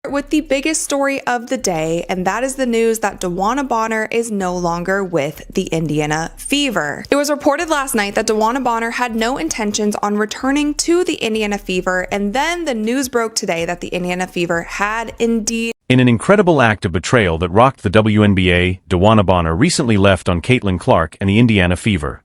With the biggest story of the day, and that is the news that DeWanna Bonner is no longer with the Indiana Fever. It was reported last night that DeWanna Bonner had no intentions on returning to the Indiana Fever, and then the news broke today that the Indiana Fever had indeed. In an incredible act of betrayal that rocked the WNBA, DeWanna Bonner recently left on Caitlin Clark and the Indiana Fever.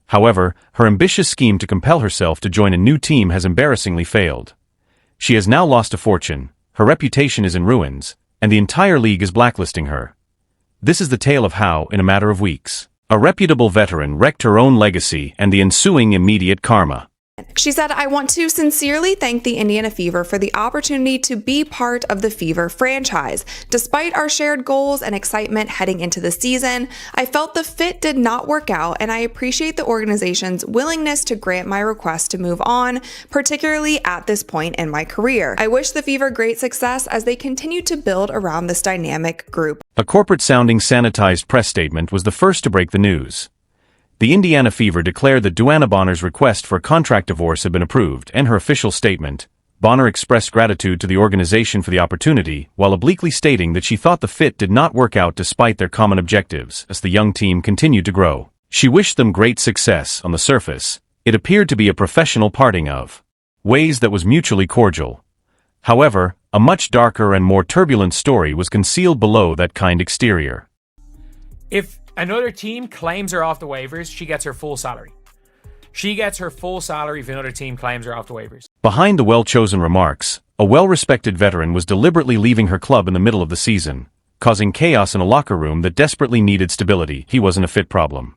However, her ambitious scheme to compel herself to join a new team has embarrassingly failed. She has now lost a fortune. Her reputation is in ruins, and the entire league is blacklisting her. This is the tale of how, in a matter of weeks, a reputable veteran wrecked her own legacy and the ensuing immediate karma. She said, "I want to sincerely thank the Indiana Fever for the opportunity to be part of the Fever franchise. Despite our shared goals and excitement heading into the season, I felt the fit did not work out, and I appreciate the organization's willingness to grant my request to move on, particularly at this point in my career. I wish the Fever great success as they continue to build around this dynamic group." A corporate-sounding sanitized press statement was the first to break the news. The Indiana Fever declared that DeWanna Bonner's request for a contract divorce had been approved. In her official statement, Bonner expressed gratitude to the organization for the opportunity, while obliquely stating that she thought the fit did not work out despite their common objectives as the young team continued to grow. She wished them great success. On the surface, it appeared to be a professional parting of ways that was mutually cordial. However, a much darker and more turbulent story was concealed below that kind exterior. If another team claims her off the waivers, she gets her full salary. She gets her full salary if another team claims her off the waivers. Behind the well-chosen remarks, a well-respected veteran was deliberately leaving her club in the middle of the season, causing chaos in a locker room that desperately needed stability. He wasn't a fit problem.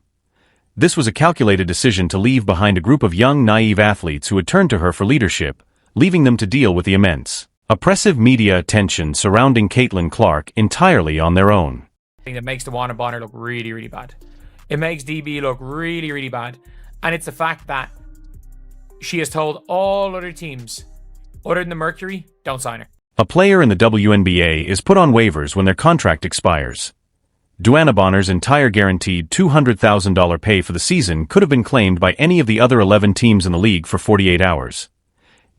This was a calculated decision to leave behind a group of young, naive athletes who had turned to her for leadership, leaving them to deal with the immense, oppressive media attention surrounding Caitlin Clark entirely on their own. That makes DeWanna Bonner look really, really bad. It makes DB look really, really bad. And it's the fact that she has told all other teams, other than the Mercury, don't sign her. A player in the WNBA is put on waivers when their contract expires. DeWanna Bonner's entire guaranteed $200,000 pay for the season could have been claimed by any of the other 11 teams in the league for 48 hours.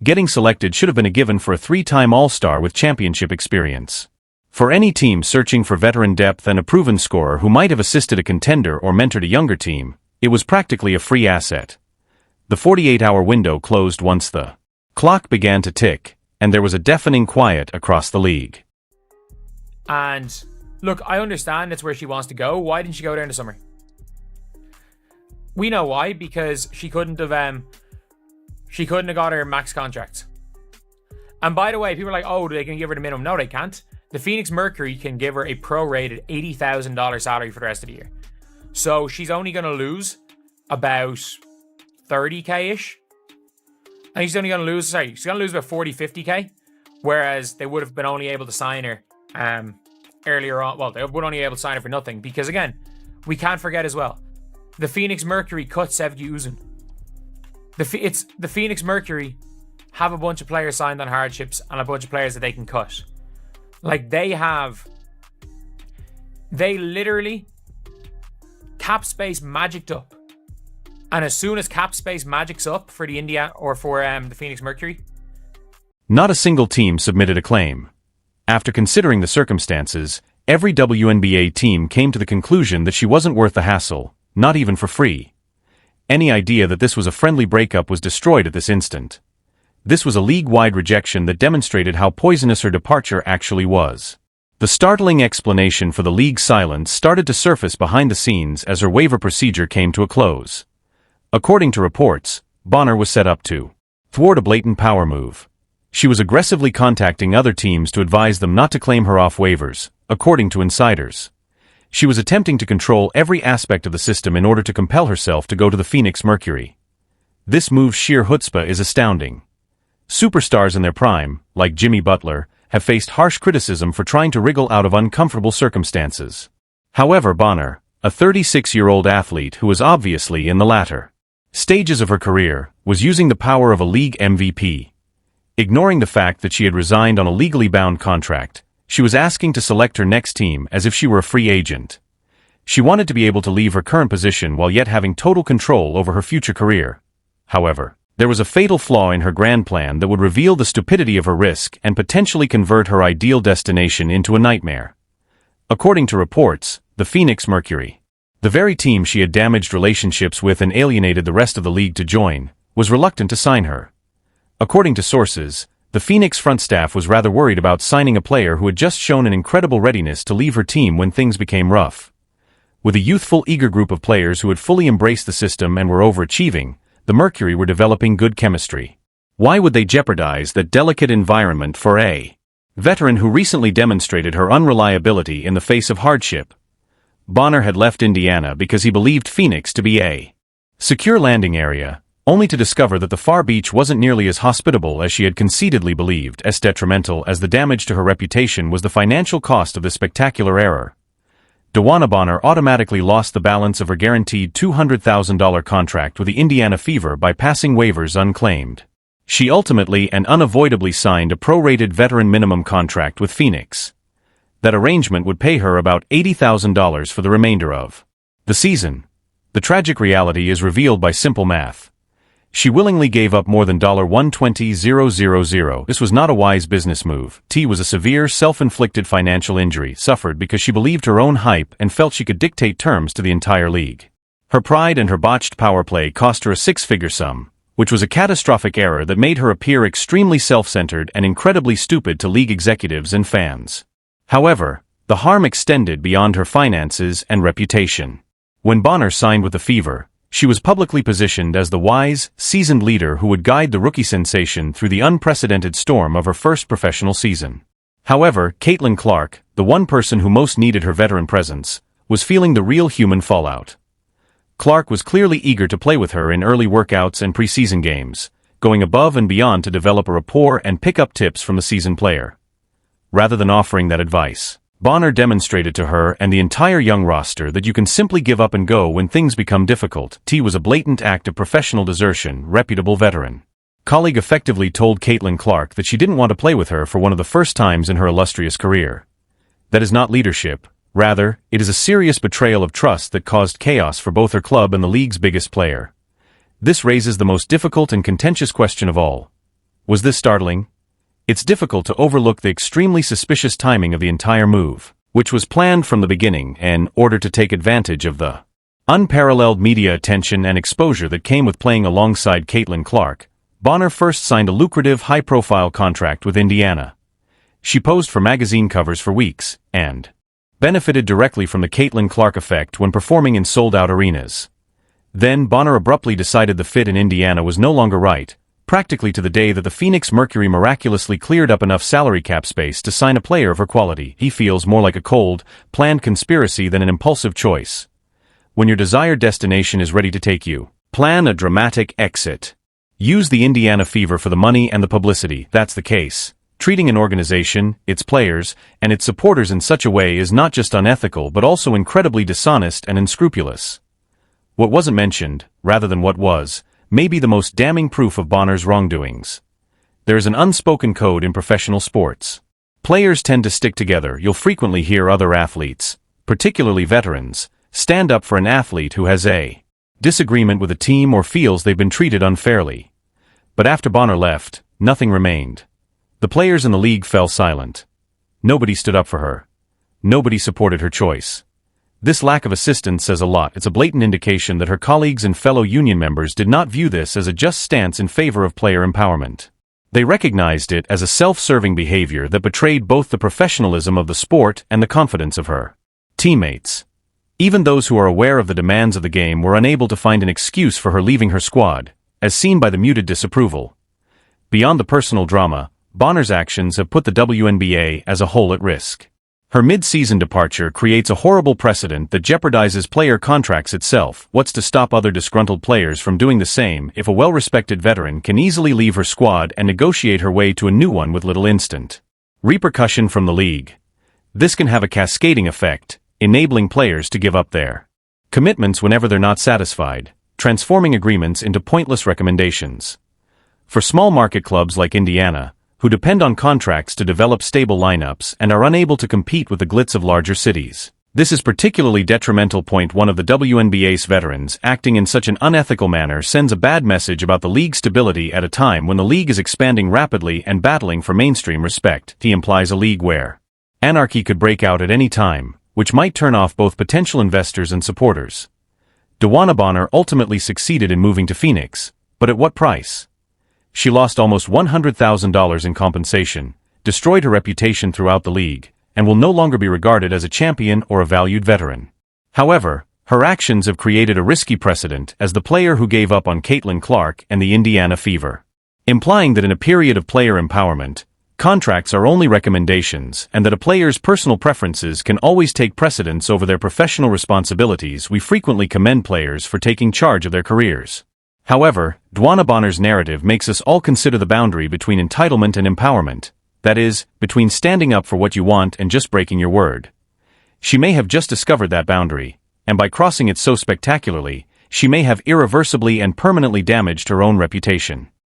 Getting selected should have been a given for a three-time All-Star with championship experience. For any team searching for veteran depth and a proven scorer who might have assisted a contender or mentored a younger team, it was practically a free asset. The 48-hour window closed once the clock began to tick, and there was a deafening quiet across the league. And look, I understand that's where she wants to go. Why didn't she go there in the summer? We know why, because she couldn't have got her max contract. And by the way, people are like, oh, they can give her the minimum. No, they can't. The Phoenix Mercury can give her a prorated $80,000 salary for the rest of the year. So she's only going to lose about 30k-ish. I think she's only going to lose, she's going to lose about 40-50k. Whereas they would have been only able to sign her earlier on. Well, they would only be able to sign her for nothing. Because again, we can't forget as well, the Phoenix Mercury cut Sevgi Uzun. The Phoenix Mercury have a bunch of players signed on hardships and a bunch of players that they can cut. Like they literally cap space magicked up. And as soon as cap space magics up for the India or for the Phoenix Mercury, not a single team submitted a claim. After considering the circumstances, every WNBA team came to the conclusion that she wasn't worth the hassle, not even for free. Any idea that this was a friendly breakup was destroyed at this instant. This was a league-wide rejection that demonstrated how poisonous her departure actually was. The startling explanation for the league's silence started to surface behind the scenes as her waiver procedure came to a close. According to reports, Bonner was set up to thwart a blatant power move. She was aggressively contacting other teams to advise them not to claim her off waivers, according to insiders. She was attempting to control every aspect of the system in order to compel herself to go to the Phoenix Mercury. This move's sheer chutzpah is astounding. Superstars in their prime, like Jimmy Butler, have faced harsh criticism for trying to wriggle out of uncomfortable circumstances. However, Bonner, a 36-year-old athlete who was obviously in the latter stages of her career, was using the power of a league MVP. Ignoring the fact that she had resigned on a legally bound contract, she was asking to select her next team as if she were a free agent. She wanted to be able to leave her current position while yet having total control over her future career. However, There was a fatal flaw in her grand plan that would reveal the stupidity of her risk and potentially convert her ideal destination into a nightmare. According to reports, the Phoenix Mercury, the very team she had damaged relationships with and alienated the rest of the league to join, was reluctant to sign her. According to sources, the Phoenix front staff was rather worried about signing a player who had just shown an incredible readiness to leave her team when things became rough. With a youthful, eager group of players who had fully embraced the system and were overachieving, the Mercury were developing good chemistry. Why would they jeopardize that delicate environment for a veteran who recently demonstrated her unreliability in the face of hardship? Bonner had left Indiana because he believed Phoenix to be a secure landing area, only to discover that the far beach wasn't nearly as hospitable as she had conceitedly believed. As detrimental as the damage to her reputation was the financial cost of this spectacular error. DeWanna Bonner automatically lost the balance of her guaranteed $200,000 contract with the Indiana Fever by passing waivers unclaimed. She ultimately and unavoidably signed a prorated veteran minimum contract with Phoenix. That arrangement would pay her about $80,000 for the remainder of the season. The tragic reality is revealed by simple math. She willingly gave up more than $120,000. This was not a wise business move. T was a severe, self-inflicted financial injury suffered because she believed her own hype and felt she could dictate terms to the entire league. Her pride and her botched power play cost her a six-figure sum, which was a catastrophic error that made her appear extremely self-centered and incredibly stupid to league executives and fans. However, the harm extended beyond her finances and reputation. When Bonner signed with the Fever, she was publicly positioned as the wise, seasoned leader who would guide the rookie sensation through the unprecedented storm of her first professional season. However, Caitlin Clark, the one person who most needed her veteran presence, was feeling the real human fallout. Clark was clearly eager to play with her in early workouts and preseason games, going above and beyond to develop a rapport and pick up tips from the seasoned player. Rather than offering that advice, Bonner demonstrated to her and the entire young roster that you can simply give up and go when things become difficult. T was a blatant act of professional desertion. Reputable veteran colleague effectively told Caitlin Clark that she didn't want to play with her for one of the first times in her illustrious career. That is not leadership. Rather, it is a serious betrayal of trust that caused chaos for both her club and the league's biggest player. This raises the most difficult and contentious question of all. Was this startling? It's difficult to overlook the extremely suspicious timing of the entire move, which was planned from the beginning in order to take advantage of the unparalleled media attention and exposure that came with playing alongside Caitlin Clark. Bonner first signed a lucrative, high-profile contract with Indiana. She posed for magazine covers for weeks and benefited directly from the Caitlin Clark effect when performing in sold-out arenas. Then Bonner abruptly decided the fit in Indiana was no longer right, practically to the day that the Phoenix Mercury miraculously cleared up enough salary cap space to sign a player of her quality. He feels more like a cold, planned conspiracy than an impulsive choice. When your desired destination is ready to take you, plan a dramatic exit. Use the Indiana Fever for the money and the publicity. That's the case. Treating an organization, its players, and its supporters in such a way is not just unethical but also incredibly dishonest and unscrupulous. What wasn't mentioned, rather than what was, may be the most damning proof of Bonner's wrongdoings. There is an unspoken code in professional sports. Players tend to stick together. You'll frequently hear other athletes, particularly veterans, stand up for an athlete who has a disagreement with a team or feels they've been treated unfairly. But after Bonner left, nothing remained. The players in the league fell silent. Nobody stood up for her. Nobody supported her choice. This lack of assistance says a lot. It's a blatant indication that her colleagues and fellow union members did not view this as a just stance in favor of player empowerment. They recognized it as a self-serving behavior that betrayed both the professionalism of the sport and the confidence of her teammates. Even those who are aware of the demands of the game were unable to find an excuse for her leaving her squad, as seen by the muted disapproval. Beyond the personal drama, Bonner's actions have put the WNBA as a whole at risk. Her mid-season departure creates a horrible precedent that jeopardizes player contracts itself. What's to stop other disgruntled players from doing the same if a well-respected veteran can easily leave her squad and negotiate her way to a new one with little instant repercussion from the league? This can have a cascading effect, enabling players to give up their commitments whenever they're not satisfied, transforming agreements into pointless recommendations. For small market clubs like Indiana, who depend on contracts to develop stable lineups and are unable to compete with the glitz of larger cities, This is particularly detrimental. Point one of the WNBA's veterans acting in such an unethical manner sends a bad message about the league's stability at a time when the league is expanding rapidly and battling for mainstream respect. He implies a league where anarchy could break out at any time, which might turn off both potential investors and supporters. DeWanna Bonner ultimately succeeded in moving to Phoenix, but at what price? She lost almost $100,000 in compensation, destroyed her reputation throughout the league, and will no longer be regarded as a champion or a valued veteran. However, her actions have created a risky precedent as the player who gave up on Caitlin Clark and the Indiana Fever, implying that in a period of player empowerment, contracts are only recommendations and that a player's personal preferences can always take precedence over their professional responsibilities. We frequently commend players for taking charge of their careers. However, DeWanna Bonner's narrative makes us all consider the boundary between entitlement and empowerment. That is, between standing up for what you want and just breaking your word. She may have just discovered that boundary, and by crossing it so spectacularly, she may have irreversibly and permanently damaged her own reputation.